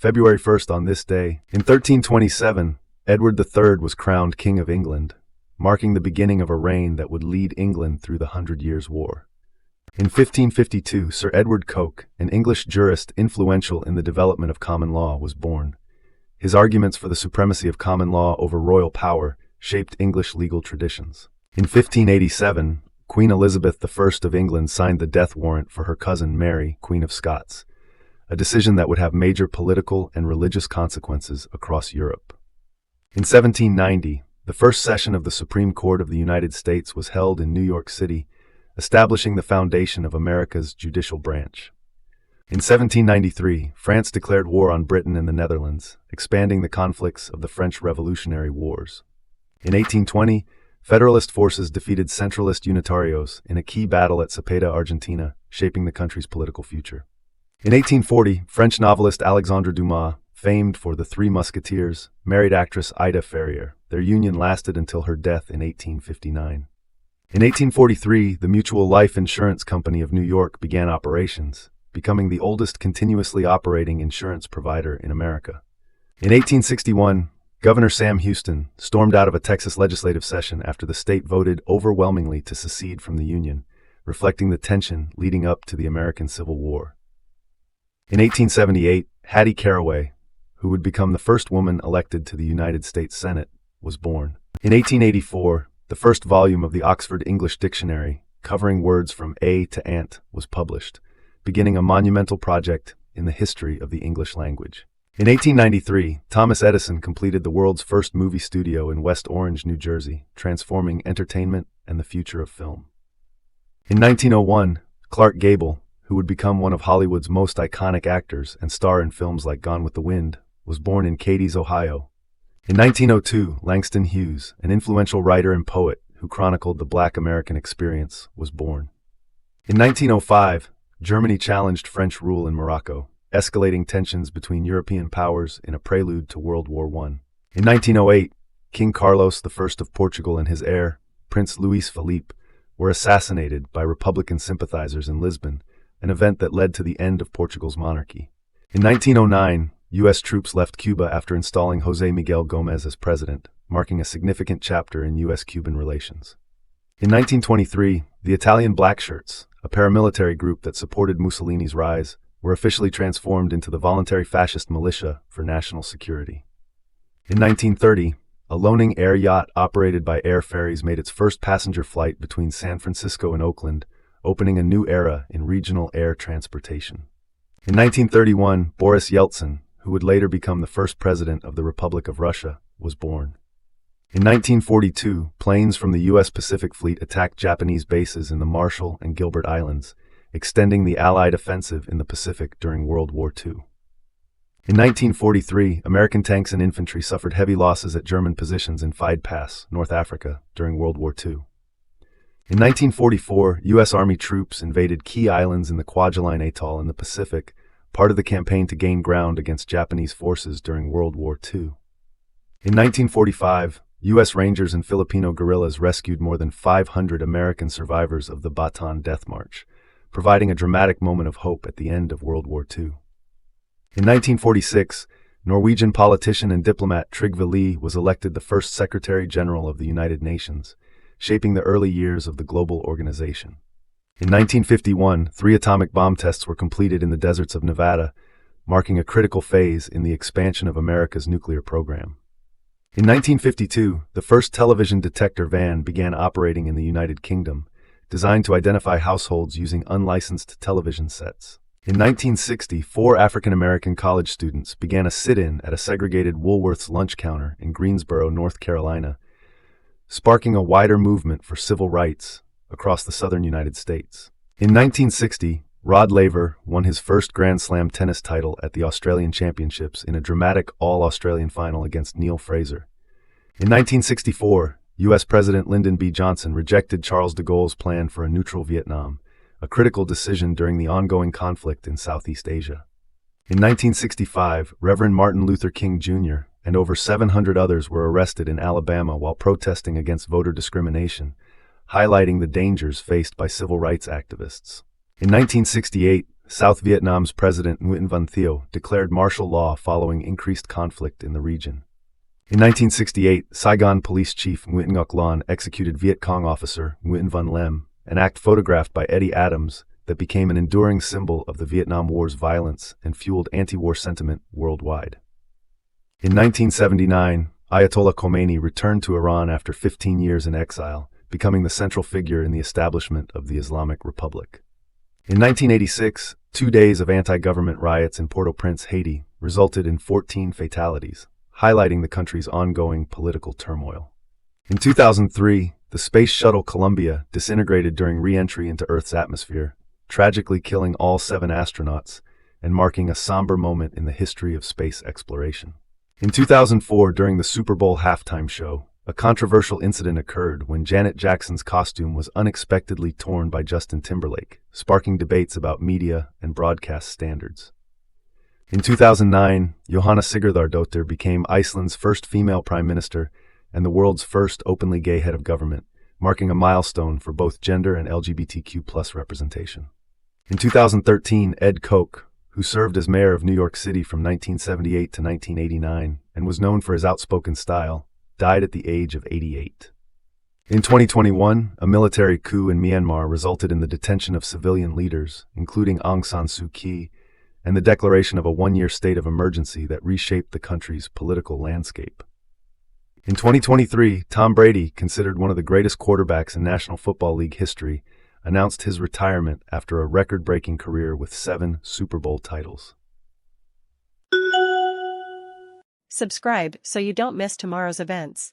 February 1st on this day, in 1327, Edward III was crowned King of England, marking the beginning of a reign that would lead England through the 100 Years' War. In 1552, Sir Edward Coke, an English jurist influential in the development of common law, was born. His arguments for the supremacy of common law over royal power shaped English legal traditions. In 1587, Queen Elizabeth I of England signed the death warrant for her cousin Mary, Queen of Scots, a decision that would have major political and religious consequences across Europe. In 1790, the first session of the Supreme Court of the United States was held in New York City, establishing the foundation of America's judicial branch. In 1793, France declared war on Britain and the Netherlands, expanding the conflicts of the French Revolutionary Wars. In 1820, Federalist forces defeated Centralist Unitarios in a key battle at Cepeda, Argentina, shaping the country's political future. In 1840, French novelist Alexandre Dumas, famed for The Three Musketeers, married actress Ida Ferrier. Their union lasted until her death in 1859. In 1843, the Mutual Life Insurance Company of New York began operations, becoming the oldest continuously operating insurance provider in America. In 1861, Governor Sam Houston stormed out of a Texas legislative session after the state voted overwhelmingly to secede from the Union, reflecting the tension leading up to the American Civil War. In 1878, Hattie Caraway, who would become the first woman elected to the United States Senate, was born. In 1884, the first volume of the Oxford English Dictionary, covering words from A to Ant, was published, beginning a monumental project in the history of the English language. In 1893, Thomas Edison completed the world's first movie studio in West Orange, New Jersey, transforming entertainment and the future of film. In 1901, Clark Gable, who would become one of Hollywood's most iconic actors and star in films like Gone with the Wind, was born in Cadiz, Ohio. In 1902, Langston Hughes, an influential writer and poet who chronicled the Black American experience, was born. In 1905, Germany challenged French rule in Morocco, escalating tensions between European powers in a prelude to World War I. In 1908, King Carlos I of Portugal and his heir, Prince Luís Felipe, were assassinated by Republican sympathizers in Lisbon, an event that led to the end of Portugal's monarchy. In 1909, U.S. troops left Cuba after installing José Miguel Gómez as president, marking a significant chapter in U.S.-Cuban relations. In 1923, the Italian Blackshirts, a paramilitary group that supported Mussolini's rise, were officially transformed into the voluntary fascist militia for national security. In 1930, a loaning air yacht operated by Air Ferries made its first passenger flight between San Francisco and Oakland, opening a new era in regional air transportation. In 1931, Boris Yeltsin, who would later become the first president of the Republic of Russia, was born. In 1942, planes from the U.S. Pacific Fleet attacked Japanese bases in the Marshall and Gilbert Islands, extending the Allied offensive in the Pacific during World War II. In 1943, American tanks and infantry suffered heavy losses at German positions in Fide Pass, North Africa, during World War II. In 1944, U.S. Army troops invaded key islands in the Kwajalein Atoll in the Pacific, part of the campaign to gain ground against Japanese forces during World War II. In 1945, U.S. Rangers and Filipino guerrillas rescued more than 500 American survivors of the Bataan Death March, providing a dramatic moment of hope at the end of World War II. In 1946, Norwegian politician and diplomat Trygve Lie was elected the first Secretary General of the United Nations, shaping the early years of the global organization. In 1951, 3 atomic bomb tests were completed in the deserts of Nevada, marking a critical phase in the expansion of America's nuclear program. In 1952, the first television detector van began operating in the United Kingdom, designed to identify households using unlicensed television sets. In 1960, 4 African-American college students began a sit-in at a segregated Woolworth's lunch counter in Greensboro, North Carolina, sparking a wider movement for civil rights across the southern United States. In 1960, Rod Laver won his first Grand Slam tennis title at the Australian Championships in a dramatic all-Australian final against Neil Fraser. In 1964, U.S. President Lyndon B. Johnson rejected Charles de Gaulle's plan for a neutral Vietnam, a critical decision during the ongoing conflict in Southeast Asia. In 1965, Reverend Martin Luther King Jr. and over 700 others were arrested in Alabama while protesting against voter discrimination, highlighting the dangers faced by civil rights activists. In 1968, South Vietnam's President Nguyen Van Thieu declared martial law following increased conflict in the region. In 1968, Saigon Police Chief Nguyen Ngoc Loan executed Viet Cong officer Nguyen Van Lem, an act photographed by Eddie Adams that became an enduring symbol of the Vietnam War's violence and fueled anti-war sentiment worldwide. In 1979, Ayatollah Khomeini returned to Iran after 15 years in exile, becoming the central figure in the establishment of the Islamic Republic. In 1986, 2 days of anti-government riots in Port-au-Prince, Haiti, resulted in 14 fatalities, highlighting the country's ongoing political turmoil. In 2003, the Space Shuttle Columbia disintegrated during re-entry into Earth's atmosphere, tragically killing all 7 astronauts and marking a somber moment in the history of space exploration. In 2004, during the Super Bowl halftime show, a controversial incident occurred when Janet Jackson's costume was unexpectedly torn by Justin Timberlake, sparking debates about media and broadcast standards. In 2009, Jóhanna Sigurðardóttir became Iceland's first female prime minister and the world's first openly gay head of government, marking a milestone for both gender and LGBTQ+ representation. In 2013, Ed Koch, who served as mayor of New York City from 1978 to 1989 and was known for his outspoken style, died at the age of 88. In 2021, a military coup in Myanmar resulted in the detention of civilian leaders, including Aung San Suu Kyi, and the declaration of a 1-year state of emergency that reshaped the country's political landscape. In 2023, Tom Brady, considered one of the greatest quarterbacks in National Football League history, announced his retirement after a record-breaking career with 7 Super Bowl titles. Subscribe so you don't miss tomorrow's events.